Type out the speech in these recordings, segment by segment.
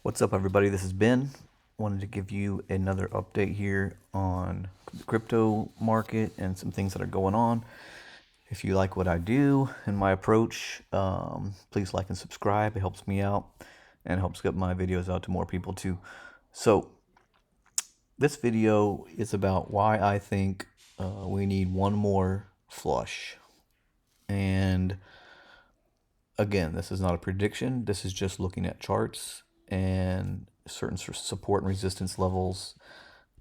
What's up, everybody? This is Ben. Wanted to give you another update here on the crypto market and some things that are going on. If you like what I do and my approach, please like and subscribe. It helps me out and helps get my videos out to more people too. So this video is about why I think we need one more flush. And again, this is not a prediction. This is just looking at charts and certain support and resistance levels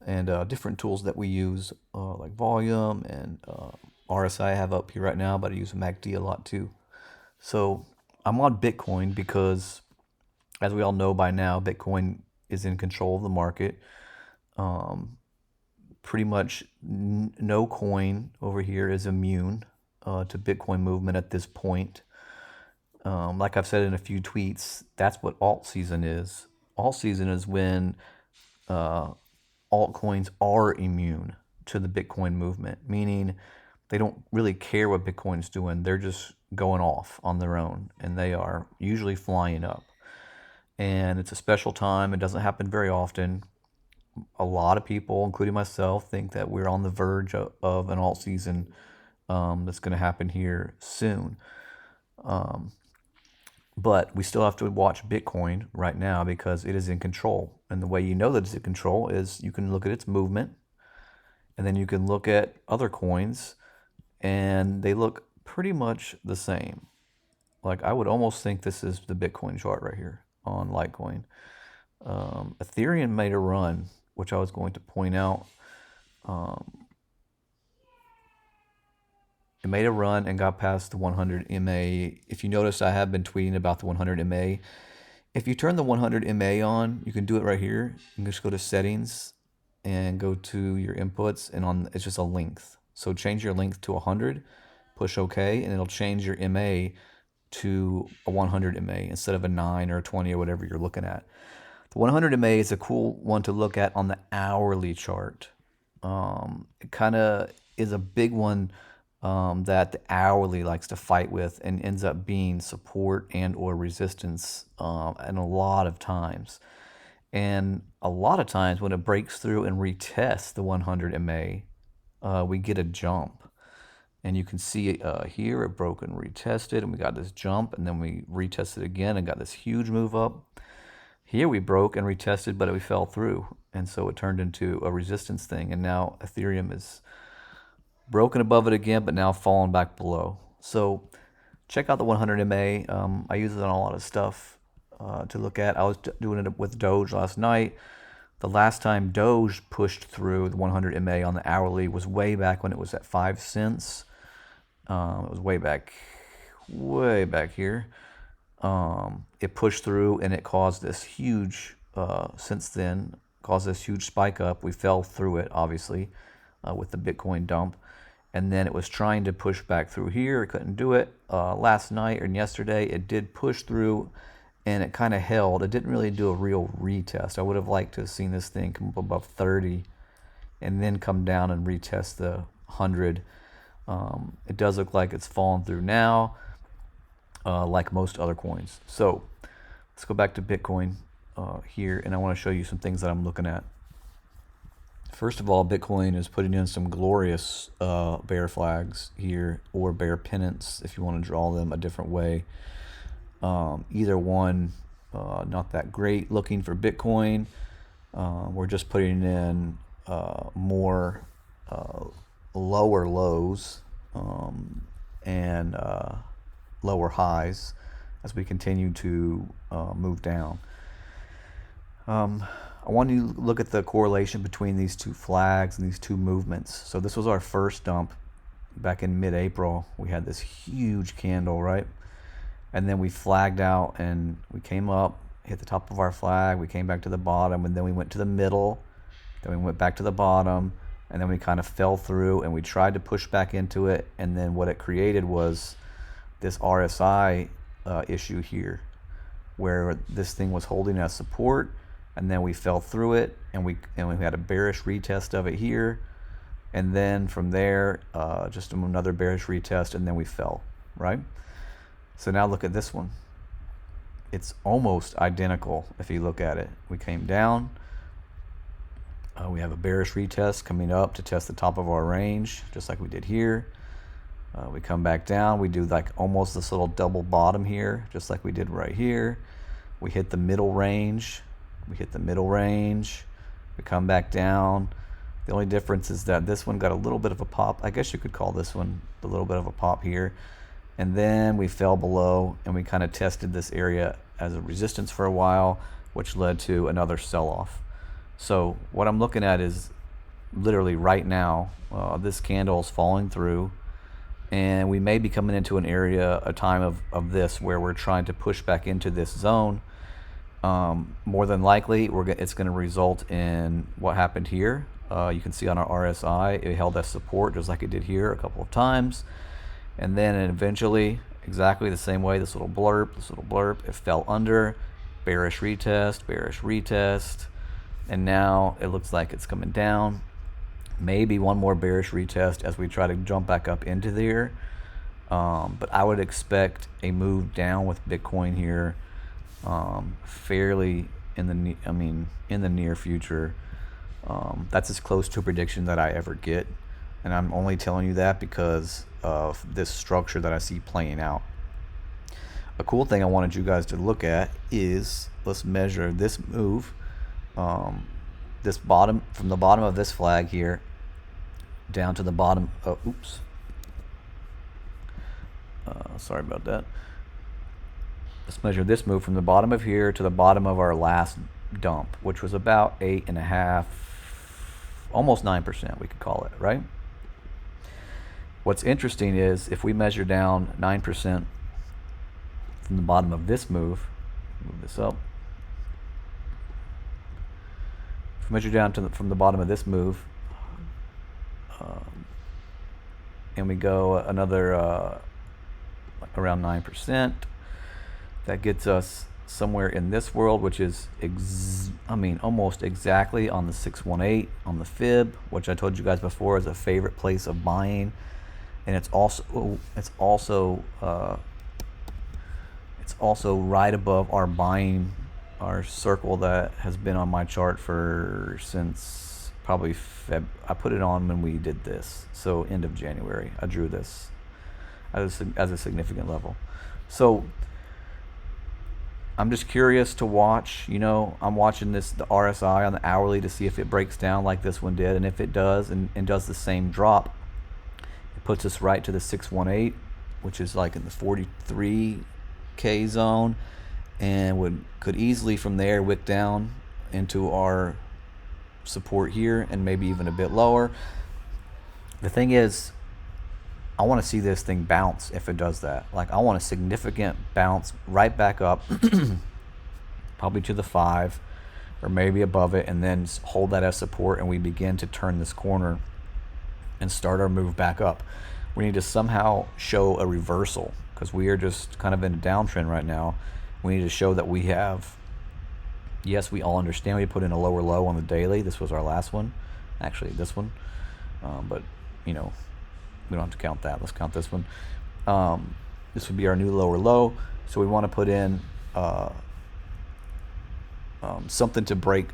and different tools that we use like volume and RSI I have up here right now, but I use MACD a lot too. So I'm on Bitcoin because, as we all know by now, Bitcoin is in control of the market. Pretty much no coin over here is immune to Bitcoin movement at this point. Like I've said in a few tweets, that's what alt season is. Alt season is when altcoins are immune to the Bitcoin movement, meaning they don't really care what Bitcoin's doing. They're just going off on their own, and they are usually flying up. And it's a special time. It doesn't happen very often. A lot of people, including myself, think that we're on the verge of an alt season that's going to happen here soon. But we still have to watch Bitcoin right now because it is in control. And the way you know that it's in control is you can look at its movement, and then you can look at other coins, and they look pretty much the same. Like, I would almost think this is the Bitcoin chart right here on Litecoin. Ethereum made a run, which I was going to point out. It made a run and got past the 100 MA. If you notice, I have been tweeting about the 100 MA. If you turn the 100 MA on, you can do it right here. You can just go to settings and go to your inputs, and it's just a length. So change your length to 100, push OK, and it'll change your MA to a 100 MA instead of a 9 or a 20 or whatever you're looking at. The 100 MA is a cool one to look at on the hourly chart. It kind of is a big one that the hourly likes to fight with and ends up being support and or resistance and a lot of times. And a lot of times when it breaks through and retests the 100 MA, we get a jump. And you can see it here, it broke and retested, and we got this jump, and then we retested again and got this huge move up. Here we broke and retested, but we fell through. And so it turned into a resistance thing. And now Ethereum is broken above it again, but now fallen back below. So check out the 100 MA. I use it on a lot of stuff to look at. I was doing it with DOGE last night. The last time DOGE pushed through the 100 MA on the hourly was way back when it was at 5 cents. It was way back here. It pushed through and it caused this huge, since then, caused this huge spike up. We fell through it, obviously, with the Bitcoin dump. And then it was trying to push back through here. It couldn't do it. Last night and yesterday, it did push through, and it kind of held. It didn't really do a real retest. I would have liked to have seen this thing come up above 30 and then come down and retest the 100. It does look like it's fallen through now, like most other coins. So let's go back to Bitcoin here, and I want to show you some things that I'm looking at. First of all, Bitcoin is putting in some glorious bear flags here, or bear pennants, if you want to draw them a different way. Either one, not that great looking for Bitcoin. We're just putting in more lower lows and lower highs as we continue to move down. I want you to look at the correlation between these two flags and these two movements. So this was our first dump back in mid-April. We had this huge candle, right? And then we flagged out and we came up, hit the top of our flag, we came back to the bottom, and then we went to the middle, then we went back to the bottom, and then we kind of fell through and we tried to push back into it, and then what it created was this RSI issue here, where this thing was holding as support, and then we fell through it, and we had a bearish retest of it here, and then from there just another bearish retest, and then we fell, right? So now look at this one. it's almost identical if you look at it. We came down. We have a bearish retest coming up to test the top of our range, just like we did here. We come back down. We do like almost this little double bottom here, just like we did right here. We hit the middle range. We hit the middle range. We come back down. The only difference is that this one got a little bit of a pop. I guess you could call this one a little bit of a pop here. And then we fell below and we kind of tested this area as a resistance for a while, which led to another sell-off. So what I'm looking at is literally right now, this candle is falling through, and we may be coming into an area, a time of this where we're trying to push back into this zone. More than likely, it's going to result in what happened here. You can see on our RSI, it held that support just like it did here a couple of times. And then eventually, exactly the same way, this little blurb, it fell under, bearish retest, and now it looks like it's coming down. Maybe one more bearish retest as we try to jump back up into there. But I would expect a move down with Bitcoin here, fairly in the near future. That's as close to a prediction that I ever get, and I'm only telling you that because of this structure that I see playing out. A cool thing I wanted you guys to look at is, let's measure this move, this bottom, from the bottom of this flag here down to the bottom. Sorry about that. Let's measure this move from the bottom of here to the bottom of our last dump, which was about 8.5%, almost 9%, we could call it, right? What's interesting is if we measure down 9% from the bottom of this move this up. If we measure down from the bottom of this move, and we go another around 9%, that gets us somewhere in this world, which is almost exactly on the 618 on the fib, which I told you guys before is a favorite place of buying. And it's also right above our buying, our circle that has been on my chart since probably I put it on when we did this, so end of January. I drew this as a significant level. So I'm just curious to watch. I'm watching the RSI on the hourly to see if it breaks down like this one did, and if it does and does the same drop, it puts us right to the 618, which is like in the 43K zone, and could easily from there wick down into our support here and maybe even a bit lower. The thing is, I want to see this thing bounce if it does that. Like, I want a significant bounce right back up, probably to the 5 or maybe above it, and then hold that as support, and we begin to turn this corner and start our move back up. We need to somehow show a reversal because we are just kind of in a downtrend right now. We need to show that we have, yes, we all understand we put in a lower low on the daily. This was our last one, actually this one, but we don't have to count that. Let's count this one. This would be our new lower low. So we want to put in something to break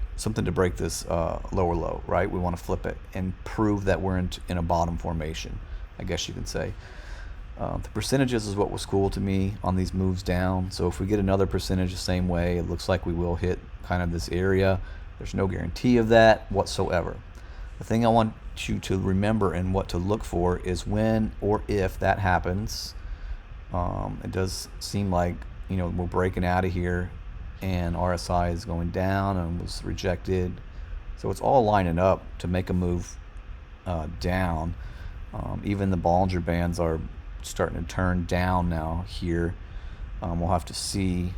this lower low, right? We want to flip it and prove that we're in a bottom formation, I guess you can say. The percentages is what was cool to me on these moves down. So if we get another percentage the same way, it looks like we will hit kind of this area. There's no guarantee of that whatsoever. The thing I want you to remember and what to look for is when or if that happens. It does seem like we're breaking out of here, and RSI is going down and was rejected. So it's all lining up to make a move down. Even the Bollinger Bands are starting to turn down now here. We'll have to see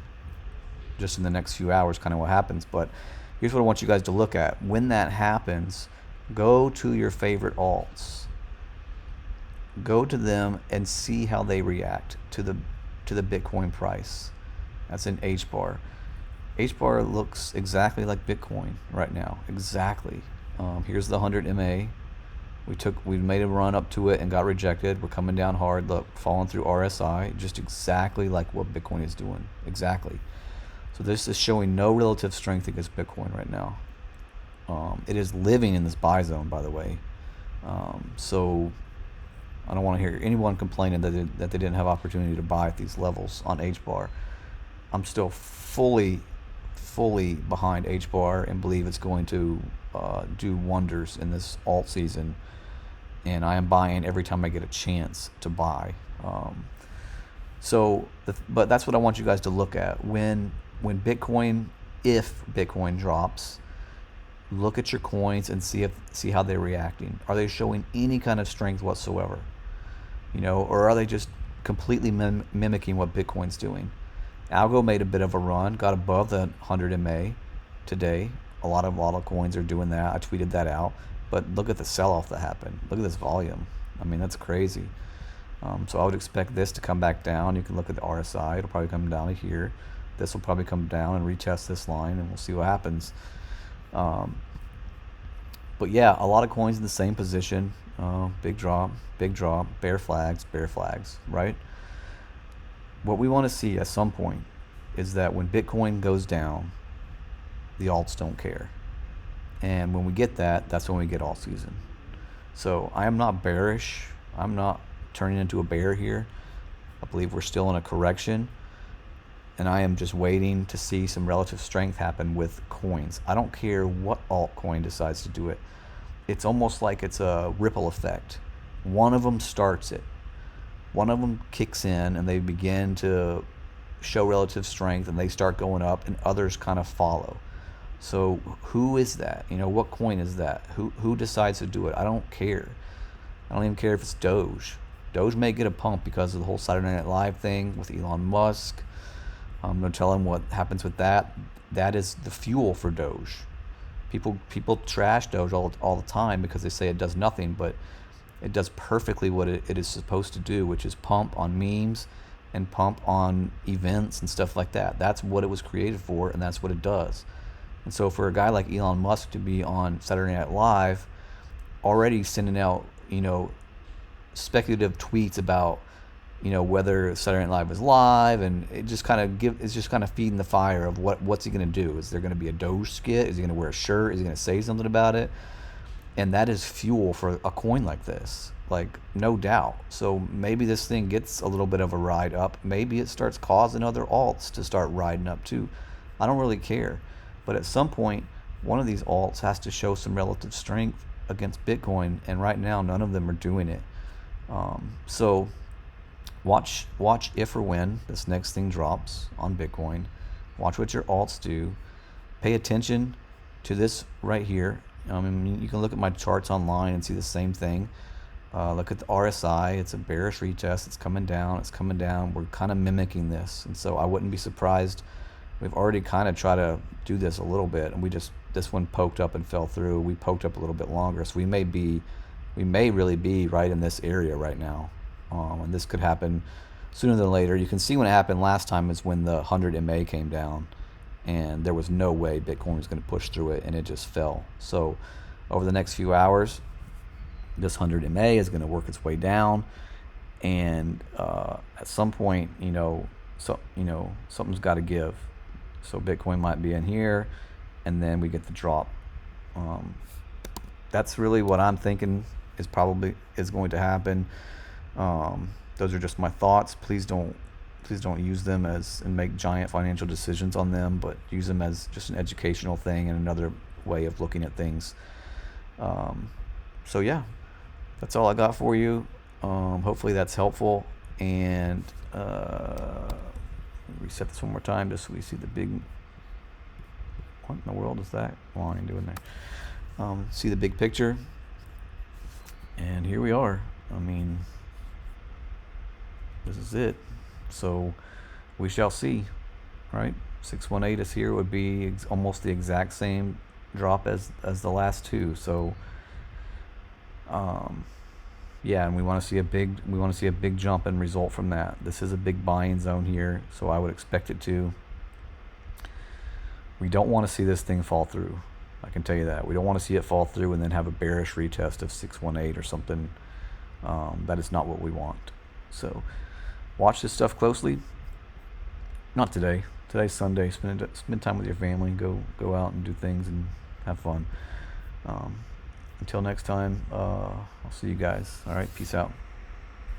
just in the next few hours kind of what happens. But here's what I want you guys to look at. When that happens, go to your favorite alts. Go to them and see how they react to the Bitcoin price. That's in HBAR. HBAR looks exactly like Bitcoin right now. Exactly. Here's the 100 MA. We made a run up to it and got rejected. We're coming down hard. Look, falling through RSI, just exactly like what Bitcoin is doing. Exactly. So this is showing no relative strength against Bitcoin right now. It is living in this buy zone, by the way. So I don't want to hear anyone complaining that they didn't have opportunity to buy at these levels on HBAR. I'm still fully behind HBAR and believe it's going to do wonders in this alt season. And I am buying every time I get a chance to buy. But that's what I want you guys to look at. When Bitcoin, if Bitcoin drops, look at your coins and see how they're reacting. Are they showing any kind of strength whatsoever? Or are they just completely mimicking what Bitcoin's doing? ALGO made a bit of a run, got above the 100 MA today. A lot of coins are doing that. I tweeted that out. But look at the sell-off that happened. Look at this volume. I mean, that's crazy. So I would expect this to come back down. You can look at the RSI. It'll probably come down to here. This will probably come down and retest this line, and we'll see what happens. But yeah, a lot of coins in the same position. Big drop, bear flags, right? What we want to see at some point is that when Bitcoin goes down, the alts don't care. And when we get that, that's when we get alt season. So I am not bearish. I'm not turning into a bear here. I believe we're still in a correction. And I am just waiting to see some relative strength happen with coins. I don't care what altcoin decides to do it. It's almost like it's a ripple effect. One of them starts it. One of them kicks in and they begin to show relative strength and they start going up, and others kind of follow. So who is that? What coin is that? Who decides to do it? I don't care. I don't even care if it's Doge. Doge may get a pump because of the whole Saturday Night Live thing with Elon Musk. I'm going to tell him what happens with that. That is the fuel for Doge. People trash Doge all the time because they say it does nothing, but it does perfectly what it is supposed to do, which is pump on memes and pump on events and stuff like that. That's what it was created for, and that's what it does. And so for a guy like Elon Musk to be on Saturday Night Live already sending out, speculative tweets about, whether Saturday Night Live is live, and it's just kind of feeding the fire of what's he going to do? Is there going to be a Doge skit? Is he going to wear a shirt? Is he going to say something about it? And that is fuel for a coin like this, like no doubt. So maybe this thing gets a little bit of a ride up. Maybe it starts causing other alts to start riding up too. I don't really care. But at some point, one of these alts has to show some relative strength against Bitcoin, and right now none of them are doing it. So watch if or when this next thing drops on Bitcoin. Watch what your alts do. Pay attention to this right here. You can look at my charts online and see the same thing. Look at the RSI. It's a bearish retest. It's coming down. We're kind of mimicking this, and so I wouldn't be surprised. We've already kind of tried to do this a little bit, and this one poked up and fell through. We poked up a little bit longer, so we may really be right in this area right now, and this could happen sooner than later. You can see when it happened last time is when the 100 MA came down, and there was no way Bitcoin was going to push through it, and it just fell. So over the next few hours, this 100 MA is going to work its way down, and at some point, something's got to give. So Bitcoin might be in here, and then we get the drop. That's really what I'm thinking is going to happen. Those are just my thoughts. Please don't use them and make giant financial decisions on them, but use them as just an educational thing and another way of looking at things. So yeah, that's all I got for you. Hopefully that's helpful, and reset this one more time just so we see the big, what in the world is that line doing there? See the big picture, and here we are. This is it. So we shall see, right? 618 is here, would be almost the exact same drop as the last two. So yeah, and we want to see a big jump and result from that. This is a big buying zone here, so I would expect it to. We don't want to see this thing fall through. I can tell you that. We don't want to see it fall through and then have a bearish retest of 618 or something. That is not what we want. So watch this stuff closely. Not today. today's Sunday. Spend time with your family. Go out and do things and have fun. Until next time, I'll see you guys. All right, peace out.